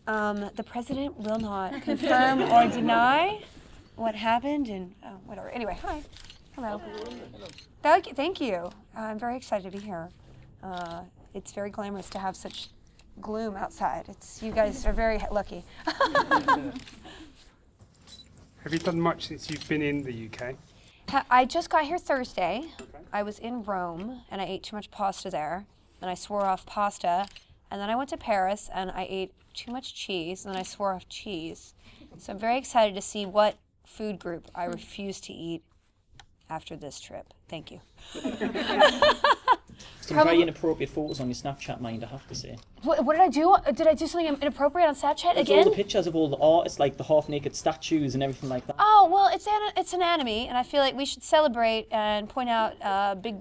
The president will not confirm or deny what happened and whatever. Anyway, hi. Hello. Thank you. I'm very excited to be here. It's very glamorous to have such gloom outside. You guys are very lucky. Have you done much since you've been in the UK? I just got here Thursday. Okay. I was in Rome and I ate too much pasta there, and I swore off pasta. And then I went to Paris and I ate too much cheese, and then I swore off cheese. So I'm very excited to see what food group I refuse to eat after this trip. Thank you. Some very inappropriate photos on your Snapchat, mind, I have to say. What did I do? Did I do something inappropriate on Snapchat It's again? all the pictures of all the artists, like the half-naked statues and everything like that. Oh, well, it's anatomy, and I feel like we should celebrate and point out big,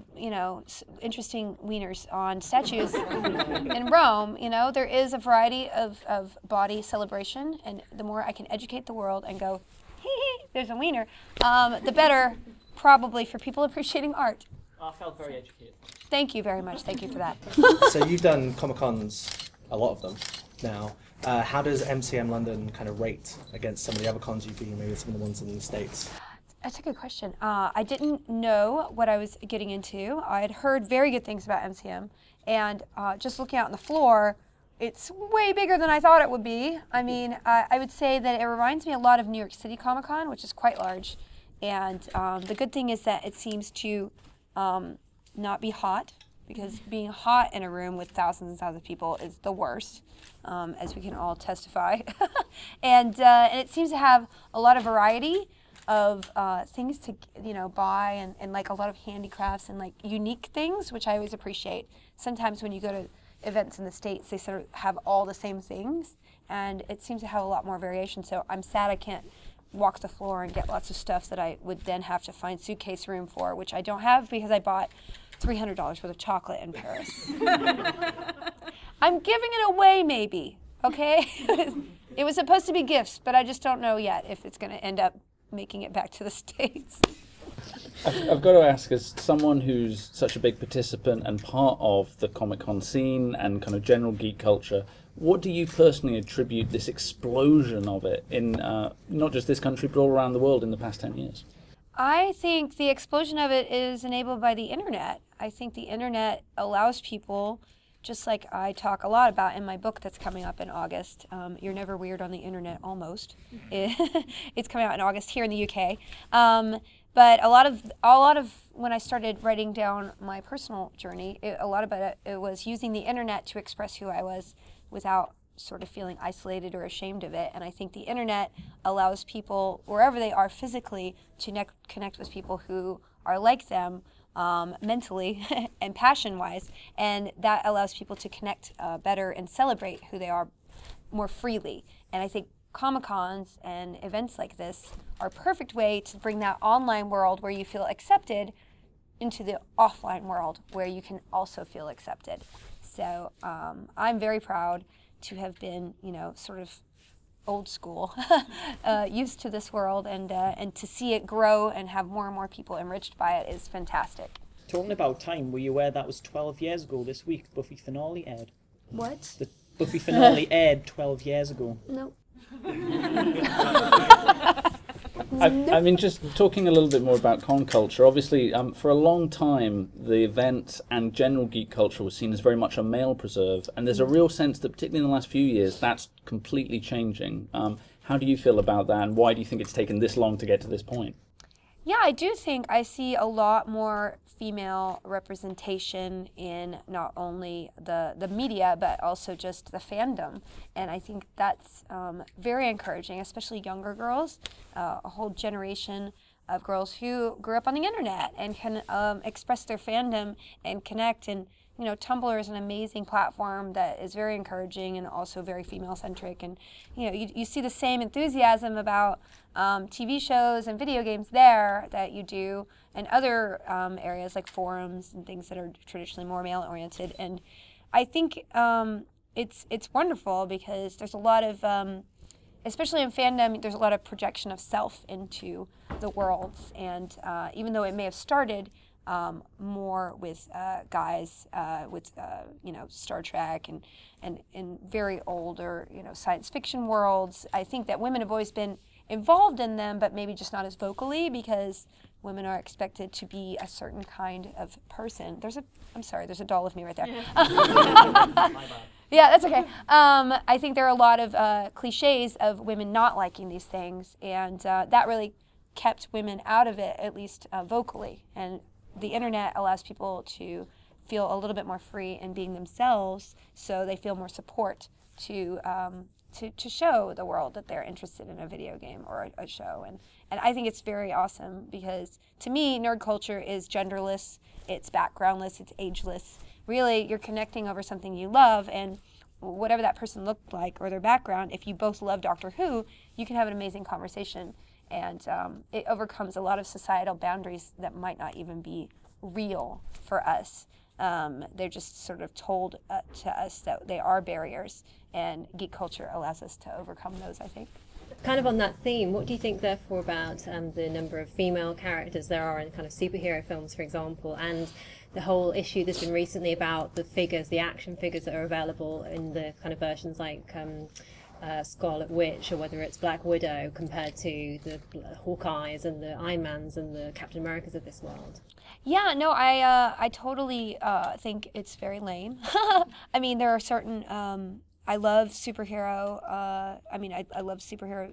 interesting wieners on statues in Rome. There is a variety of body celebration, and the more I can educate the world and go, hee, there's a wiener, the better, probably, for people appreciating art. I felt very educated. Thank you very much. Thank you for that. So you've done Comic-Cons, a lot of them now. How does MCM London kind of rate against some of the other cons you've been, maybe some of the ones in the States? That's a good question. I didn't know what I was getting into. I had heard very good things about MCM, and just looking out on the floor, it's way bigger than I thought it would be. I mean, I would say that it reminds me a lot of New York City Comic-Con, which is quite large. And the good thing is that it seems to not be hot, because being hot in a room with thousands and thousands of people is the worst, as we can all testify. and it seems to have a lot of variety of things to buy, and like a lot of handicrafts and like unique things, which I always appreciate. Sometimes when you go to events in the States, they sort of have all the same things, and it seems to have a lot more variation. So I'm sad I can't walk the floor and get lots of stuff that I would then have to find suitcase room for, which I don't have because I bought $300 worth of chocolate in Paris. I'm giving it away, maybe, okay? It was supposed to be gifts, but I just don't know yet if it's going to end up making it back to the States. I've got to ask, as someone who's such a big participant and part of the Comic-Con scene and kind of general geek culture, what do you personally attribute this explosion of it in not just this country, but all around the world in the past 10 years? I think the explosion of it is enabled by the internet. I think the internet allows people, just like I talk a lot about in my book that's coming up in August, You're Never Weird on the Internet, almost. It's coming out in August here in the UK. But a lot of when I started writing down my personal journey, a lot about it was using the internet to express who I was without sort of feeling isolated or ashamed of it. And I think the internet allows people, wherever they are physically, to connect with people who are like them mentally and passion-wise. And that allows people to connect better and celebrate who they are more freely. And I think Comic-Cons and events like this are a perfect way to bring that online world where you feel accepted into the offline world where you can also feel accepted. So I'm very proud to have been, sort of old school, used to this world, and to see it grow and have more and more people enriched by it is fantastic. Talking about time, were you aware that was 12 years ago this week, Buffy finale aired? What? The Buffy finale aired 12 years ago. No. I mean, just talking a little bit more about con culture, obviously, for a long time, the event and general geek culture was seen as very much a male preserve, and there's a real sense that, particularly in the last few years, that's completely changing. How do you feel about that, and why do you think it's taken this long to get to this point? Yeah, I do think I see a lot more female representation in not only the media, but also just the fandom. And I think that's very encouraging, especially younger girls, a whole generation of girls who grew up on the internet and can express their fandom and connect. And Tumblr is an amazing platform that is very encouraging and also very female-centric. And you see the same enthusiasm about TV shows and video games there that you do in other areas like forums and things that are traditionally more male-oriented. And I think it's wonderful because there's a lot of, especially in fandom, there's a lot of projection of self into the worlds. And even though it may have started more with guys with Star Trek and in very older science fiction worlds. I think that women have always been involved in them, but maybe just not as vocally, because women are expected to be a certain kind of person. I'm sorry, there's a doll of me right there. Yeah, that's okay. I think there are a lot of cliches of women not liking these things, and that really kept women out of it, at least vocally. And the internet allows people to feel a little bit more free in being themselves, so they feel more support to show the world that they're interested in a video game or a show. And I think it's very awesome, because to me, nerd culture is genderless, it's backgroundless, it's ageless. Really, you're connecting over something you love, and whatever that person looked like or their background, if you both love Doctor Who, you can have an amazing conversation. And it overcomes a lot of societal boundaries that might not even be real for us. They're just sort of told to us that they are barriers, and geek culture allows us to overcome those, I think. Kind of on that theme, what do you think therefore about the number of female characters there are in kind of superhero films, for example, and the whole issue there's been recently about the action figures that are available in the kind of versions like Scarlet Witch, or whether it's Black Widow, compared to the Hawkeyes and the Iron Mans and the Captain Americas of this world? Yeah, no, I totally think it's very lame. I mean, there are certain, I love superhero, I love superhero.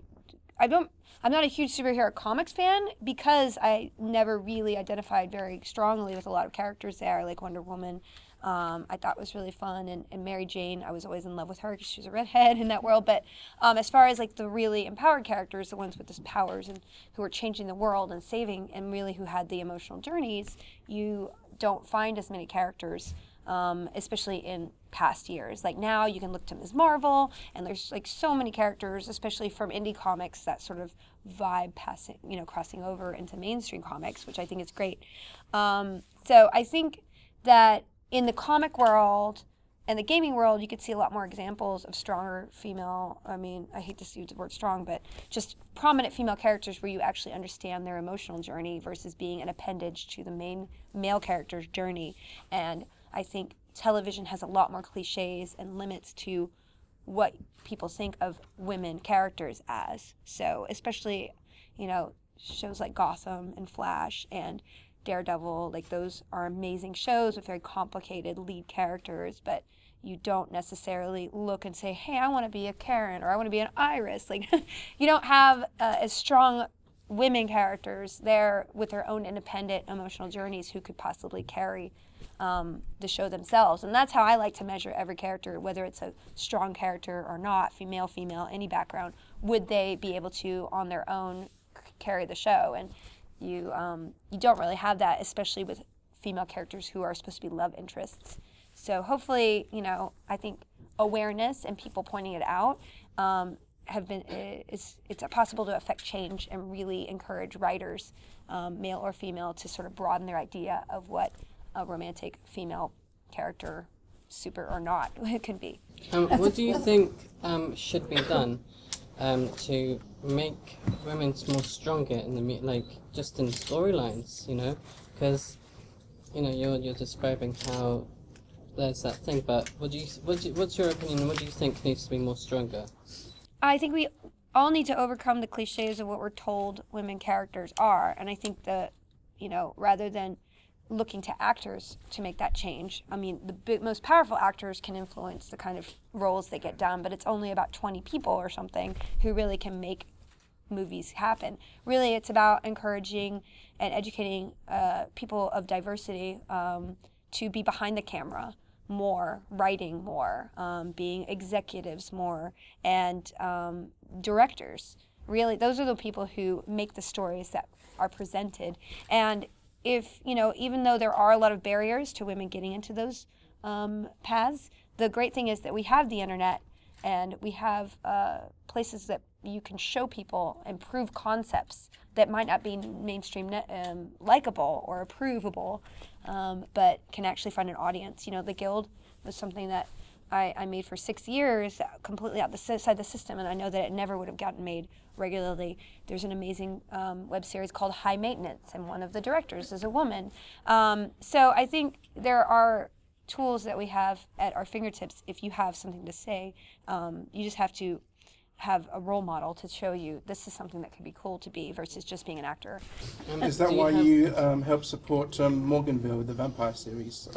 I'm not a huge superhero comics fan, because I never really identified very strongly with a lot of characters there, like Wonder Woman. I thought was really fun, and Mary Jane, I was always in love with her because she was a redhead in that world. But as far as like the really empowered characters, the ones with these powers and who are changing the world and saving, and really who had the emotional journeys, you don't find as many characters, especially in past years. Like now you can look to Ms. Marvel, and there's like so many characters, especially from indie comics, that sort of vibe crossing over into mainstream comics, which I think is great. So I think that in the comic world and the gaming world, you could see a lot more examples of stronger female, I hate to use the word strong, but just prominent female characters where you actually understand their emotional journey versus being an appendage to the main male character's journey. And I think television has a lot more cliches and limits to what people think of women characters as. So especially, shows like Gotham and Flash and Daredevil, like those are amazing shows with very complicated lead characters, but you don't necessarily look and say, hey, I want to be a Karen, or I want to be an Iris. Like, you don't have as strong women characters there with their own independent emotional journeys who could possibly carry the show themselves. And that's how I like to measure every character, whether it's a strong character or not, female, any background. Would they be able to, on their own, carry the show? And you don't really have that, especially with female characters who are supposed to be love interests. So hopefully, I think awareness and people pointing it out it's possible to affect change and really encourage writers, male or female, to sort of broaden their idea of what a romantic female character, super or not, could be. What do you think should be done to make women more stronger in the just in storylines? Because you're describing how there's that thing, but what's your opinion? What do you think needs to be more stronger? I think we all need to overcome the cliches of what we're told women characters are, and I think that rather than looking to actors to make that change. The most powerful actors can influence the kind of roles they get done, but it's only about 20 people or something who really can make movies happen. Really, it's about encouraging and educating people of diversity to be behind the camera more, writing more, being executives more, and directors. Really, those are the people who make the stories that are presented. And if, even though there are a lot of barriers to women getting into those paths, the great thing is that we have the internet, and we have places that you can show people and prove concepts that might not be mainstream likable or approvable, but can actually find an audience. The Guild was something that I made for 6 years, completely outside the system, and I know that it never would have gotten made regularly. There's an amazing web series called High Maintenance, and one of the directors is a woman. So I think there are tools that we have at our fingertips. If you have something to say, you just have to have a role model to show you this is something that could be cool to be versus just being an actor. Is that why you help support Morganville with the vampire series?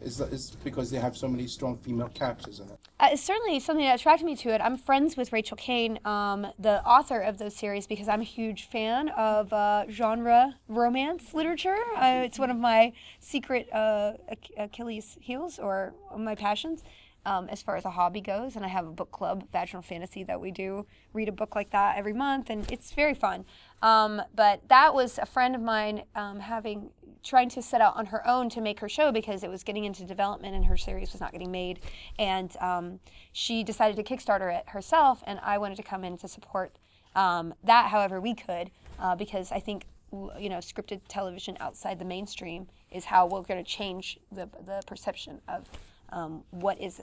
Is because they have so many strong female characters in it? It's certainly something that attracted me to it. I'm friends with Rachel Kane, the author of those series, because I'm a huge fan of genre romance literature. It's one of my secret Achilles heels, or my passions, as far as a hobby goes. And I have a book club, Vaginal Fantasy, that we do read a book like that every month, and it's very fun. But that was a friend of mine trying to set out on her own to make her show because it was getting into development and her series was not getting made. And she decided to Kickstarter it herself, and I wanted to come in to support that however we could, because I think scripted television outside the mainstream is how we're going to change the perception of what is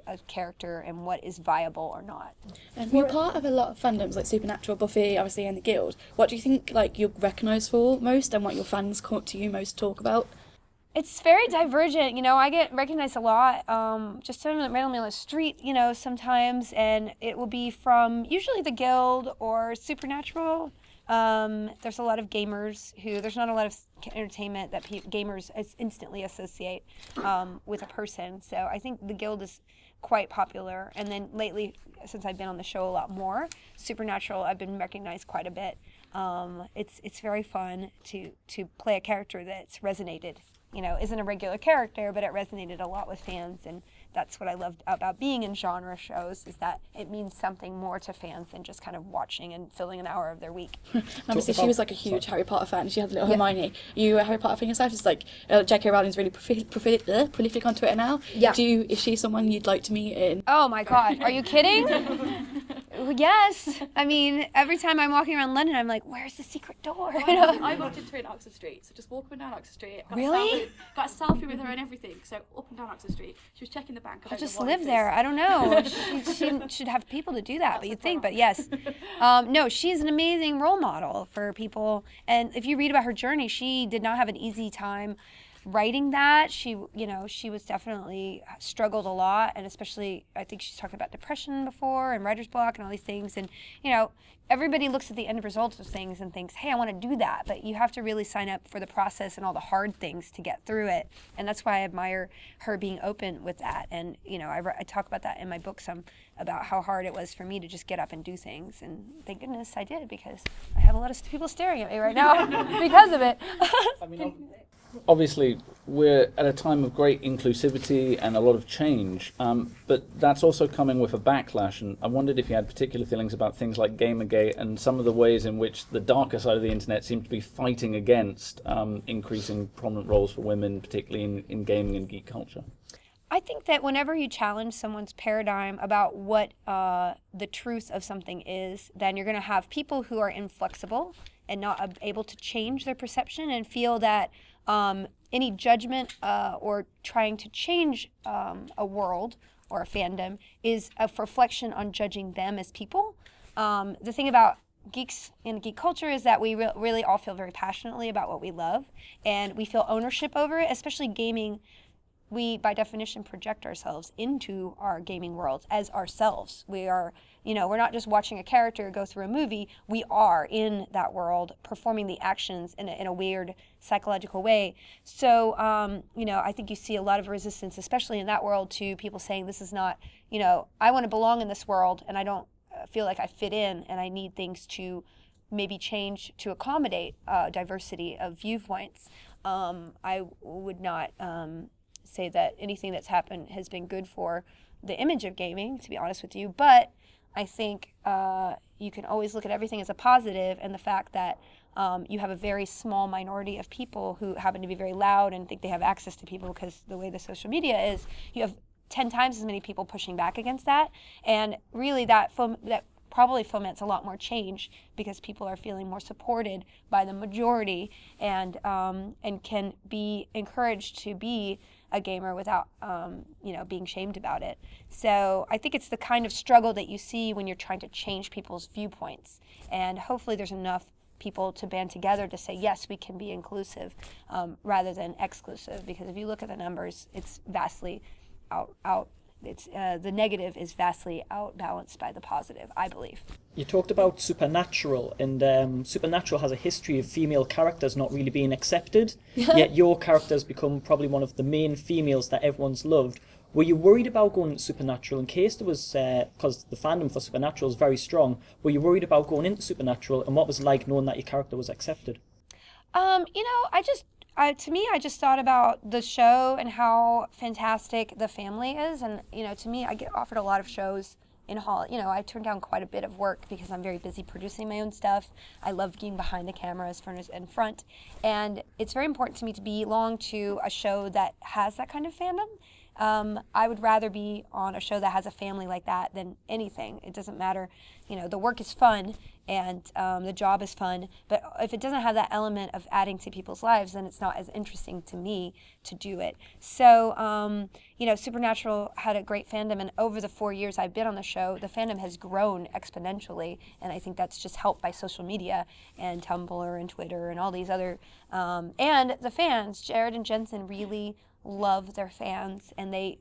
a character and what is viable or not. And you're part of a lot of fandoms like Supernatural, Buffy, obviously, and the Guild. What do you think you're recognised for most, and what your fans come up to you most talk about? It's very divergent. I get recognized a lot, just randomly on the street, sometimes, and it will be from usually the Guild or Supernatural. There's a lot of gamers there's not a lot of entertainment that gamers instantly associate with a person. So I think the Guild is quite popular. And then lately, since I've been on the show a lot more, Supernatural, I've been recognized quite a bit. It's very fun to play a character that's resonated. Isn't a regular character, but it resonated a lot with fans, and that's what I loved about being in genre shows, is that it means something more to fans than just kind of watching and filling an hour of their week. Obviously, she was a huge Harry Potter fan. She had little Hermione. You a Harry Potter fan yourself? It's J.K. Rowling's really prolific on Twitter now. Yeah. Is she someone you'd like to meet in? Oh my God, are you kidding? Yes. I mean, every time I'm walking around London, I'm like, where's the secret door? I walked into her in Oxford Street, so just walk up and down Oxford Street. Really? Got a selfie with her and everything, so up and down Oxford Street. She was checking the bank. I'll just live there. I don't know. She should have people to do that, but you'd think. But yes. No, she's an amazing role model for people. And if you read about her journey, she did not have an easy time writing that. She was definitely struggled a lot, and especially I think she's talked about depression before and writer's block and all these things. And everybody looks at the end result of things and thinks, hey, I want to do that, but you have to really sign up for the process and all the hard things to get through it. And that's why I admire her being open with that. And I talk about that in my book some, about how hard it was for me to just get up and do things. And thank goodness I did, because I have a lot of people staring at me right now because of it. Obviously, we're at a time of great inclusivity and a lot of change, but that's also coming with a backlash, and I wondered if you had particular feelings about things like Gamergate and some of the ways in which the darker side of the internet seems to be fighting against increasing prominent roles for women, particularly in gaming and geek culture. I think that whenever you challenge someone's paradigm about what the truth of something is, then you're going to have people who are inflexible and not able to change their perception and feel that any judgment or trying to change a world or a fandom is a reflection on judging them as people. The thing about geeks in geek culture is that we really all feel very passionately about what we love, and we feel ownership over it, especially gaming. We, by definition, project ourselves into our gaming worlds as ourselves. We are, we're not just watching a character go through a movie. We are in that world, performing the actions in a weird psychological way. So, I think you see a lot of resistance, especially in that world, to people saying this is not, I want to belong in this world, and I don't feel like I fit in, and I need things to maybe change to accommodate diversity of viewpoints. I would not say that anything that's happened has been good for the image of gaming, to be honest with you, but I think you can always look at everything as a positive, and the fact that you have a very small minority of people who happen to be very loud and think they have access to people because the way the social media is, you have 10 times as many people pushing back against that, and really that probably foments a lot more change because people are feeling more supported by the majority and can be encouraged to be a gamer without, being shamed about it. So I think it's the kind of struggle that you see when you're trying to change people's viewpoints. And hopefully there's enough people to band together to say, yes, we can be inclusive rather than exclusive. Because if you look at the numbers, it's vastly the negative is vastly outbalanced by the positive, I believe. You talked about Supernatural, and Supernatural has a history of female characters not really being accepted, yet your character's become probably one of the main females that everyone's loved. Were you worried about going into Supernatural in case there was, because the fandom for Supernatural is very strong, were you worried about going into Supernatural, and what was it like knowing that your character was accepted? To me, I just thought about the show and how fantastic the family is. And, to me, I get offered a lot of shows in Hollywood. I turn down quite a bit of work because I'm very busy producing my own stuff. I love being behind the cameras, in front. And it's very important to me to belong to a show that has that kind of fandom. I would rather be on a show that has a family like that than anything. It doesn't matter. The work is fun and the job is fun, but if it doesn't have that element of adding to people's lives, then it's not as interesting to me to do it. So, Supernatural had a great fandom, and over the 4 years I've been on the show, the fandom has grown exponentially, and I think that's just helped by social media and Tumblr and Twitter and all these other, and the fans, Jared and Jensen, really love their fans, and the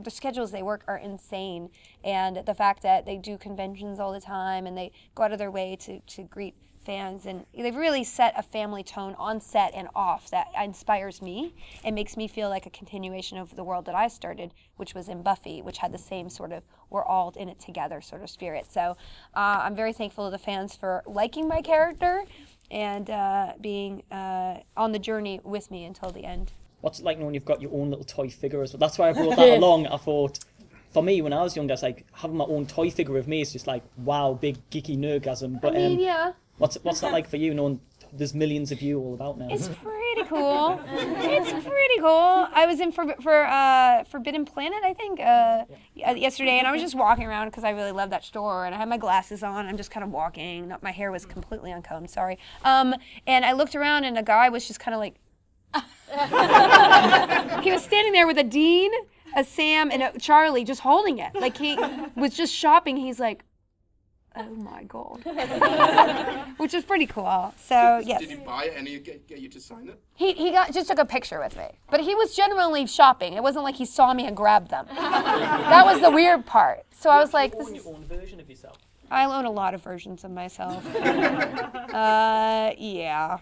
schedules they work are insane, and the fact that they do conventions all the time and they go out of their way to greet fans, and they've really set a family tone on set and off that inspires me and makes me feel like a continuation of the world that I started, which was in Buffy, which had the same sort of we're all in it together sort of spirit. So I'm very thankful to the fans for liking my character and being on the journey with me until the end. What's it like knowing you've got your own little toy figure as well? That's why I brought that along. I thought, for me, when I was younger, it's like having my own toy figure of me is just like, wow, big geeky nerdgasm. But yeah. What's that like for you, knowing there's millions of you all about now? It's pretty cool. It's pretty cool. I was in for Forbidden Planet, I think, yesterday, and I was just walking around because I really love that store, and I had my glasses on. I'm just kind of walking. My hair was completely uncombed, sorry. And I looked around, and a guy was just kind of like, he was standing there with a Dean, a Sam, and a Charlie just holding it. Like he was just shopping. He's like, oh my God. Which is pretty cool. So, yes. Did he buy it and he get you to sign it? He just took a picture with me. But he was genuinely shopping. It wasn't like he saw me and grabbed them. That was the weird part. So I was like, you own your own version of yourself. I own a lot of versions of myself. Yeah.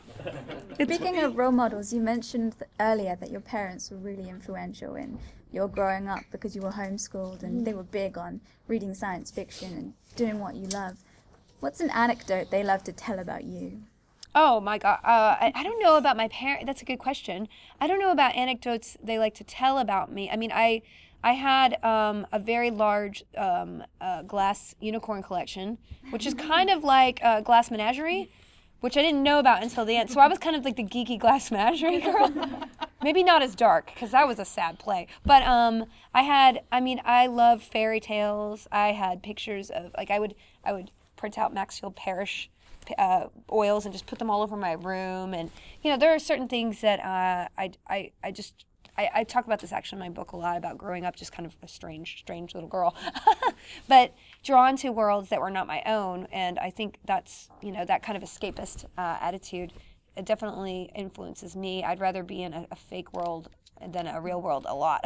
Speaking of role models, you mentioned earlier that your parents were really influential in your growing up because you were homeschooled and they were big on reading science fiction and doing what you love. What's an anecdote they love to tell about you? Oh my God, I don't know about my parents. That's a good question. I don't know about anecdotes they like to tell about me. I mean, I had a very large glass unicorn collection, which is kind of like a glass menagerie, which I didn't know about until the end. So I was kind of like the geeky glass menagerie girl. Maybe not as dark, because that was a sad play. But I love fairy tales. I had pictures of, like, I would print out Maxfield Parrish oils and just put them all over my room. And, there are certain things that I talk about this actually in my book a lot, about growing up just kind of a strange little girl, but drawn to worlds that were not my own. And I think that's, that kind of escapist attitude, it definitely influences me. I'd rather be in a fake world than a real world a lot.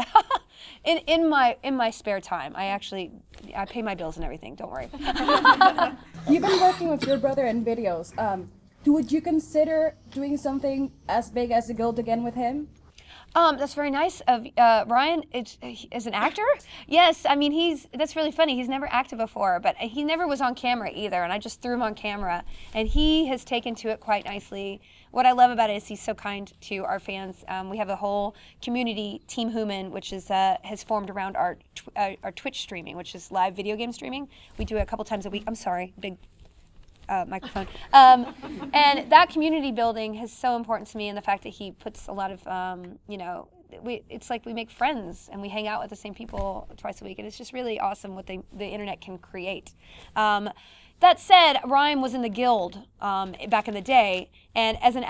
in my spare time, I pay my bills and everything, don't worry. You've been working with your brother in videos. Would you consider doing something as big as The Guild again with him? That's very nice of Ryan. Is an actor? Yes, I mean that's really funny. He's never acted before, but he never was on camera either, and I just threw him on camera, and he has taken to it quite nicely. What I love about it is he's so kind to our fans. We have a whole community, Team Human, which has formed around our Twitch streaming, which is live video game streaming. We do it a couple times a week. I'm sorry, big microphone. And that community building is so important to me, and the fact that he puts a lot of, it's like we make friends and we hang out with the same people twice a week, and it's just really awesome what the internet can create. That said, Ryan was in the guild back in the day, and as an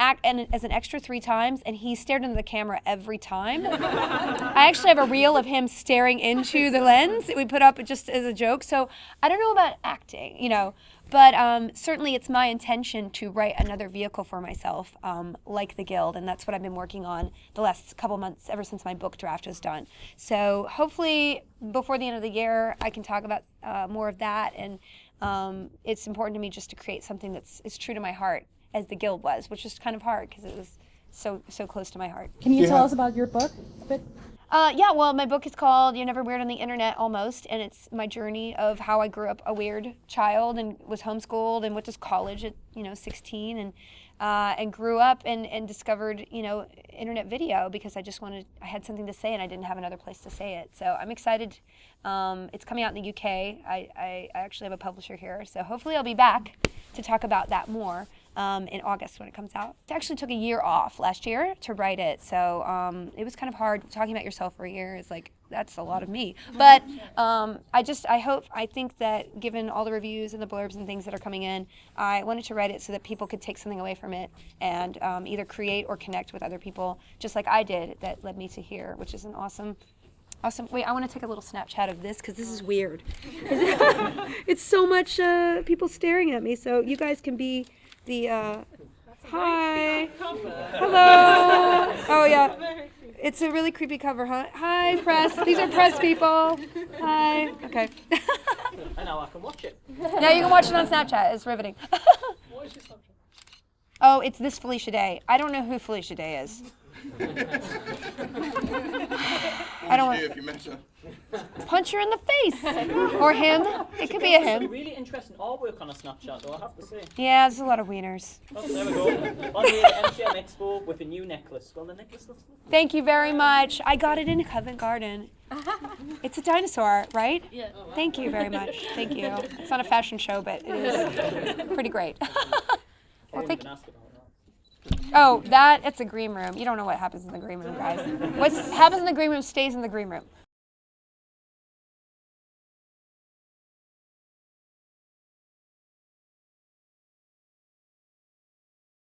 extra 3 times, and he stared into the camera every time. I actually have a reel of him staring into the lens that we put up just as a joke. So I don't know about acting, you know, but certainly it's my intention to write another vehicle for myself, like the guild, and that's what I've been working on the last couple months, ever since my book draft was done. So hopefully before the end of the year, I can talk about more of that, and it's important to me just to create something that's true to my heart, as the guild was, which is kind of hard because it was so close to my heart. Can you tell us about your book a bit? Yeah, well, my book is called You're Never Weird on the Internet, almost, and it's my journey of how I grew up a weird child and was homeschooled and went to college at 16 and grew up and discovered internet video because I had something to say and I didn't have another place to say it. So I'm excited. It's coming out in the UK. I actually have a publisher here, so hopefully I'll be back to talk about that more in August when it comes out. It actually took a year off last year to write it, so it was kind of hard. Talking about yourself for a year is like, that's a lot of me. But I think that given all the reviews and the blurbs and things that are coming in, I wanted to write it so that people could take something away from it and either create or connect with other people, just like I did, that led me to here, which is an awesome. Wait, I want to take a little Snapchat of this because this is weird. It's so much people staring at me, so you guys can be the hi. Hello. Oh yeah. It's a really creepy cover, huh? Hi, press. These are press people. Hi. Okay. And now I can watch it. Now you can watch it on Snapchat. It's riveting. What is your Snapchat? Oh, it's this Felicia Day. I don't know who Felicia Day is. I don't want if you met her. punch her in the face or him. It could be a him. Really interesting artwork on a Snapchat, though, I have to say. Yeah, there's a lot of wieners. Oh, there we go. On the MCM Expo with a new necklace. Well, the necklace looks lovely. Thank you very much. I got it in Covent Garden. It's a dinosaur, right? Yeah. Thank you very much. Thank you. It's not a fashion show, but it is pretty great. Well, thank you. Oh, it's a green room. You don't know what happens in the green room, guys. What happens in the green room stays in the green room.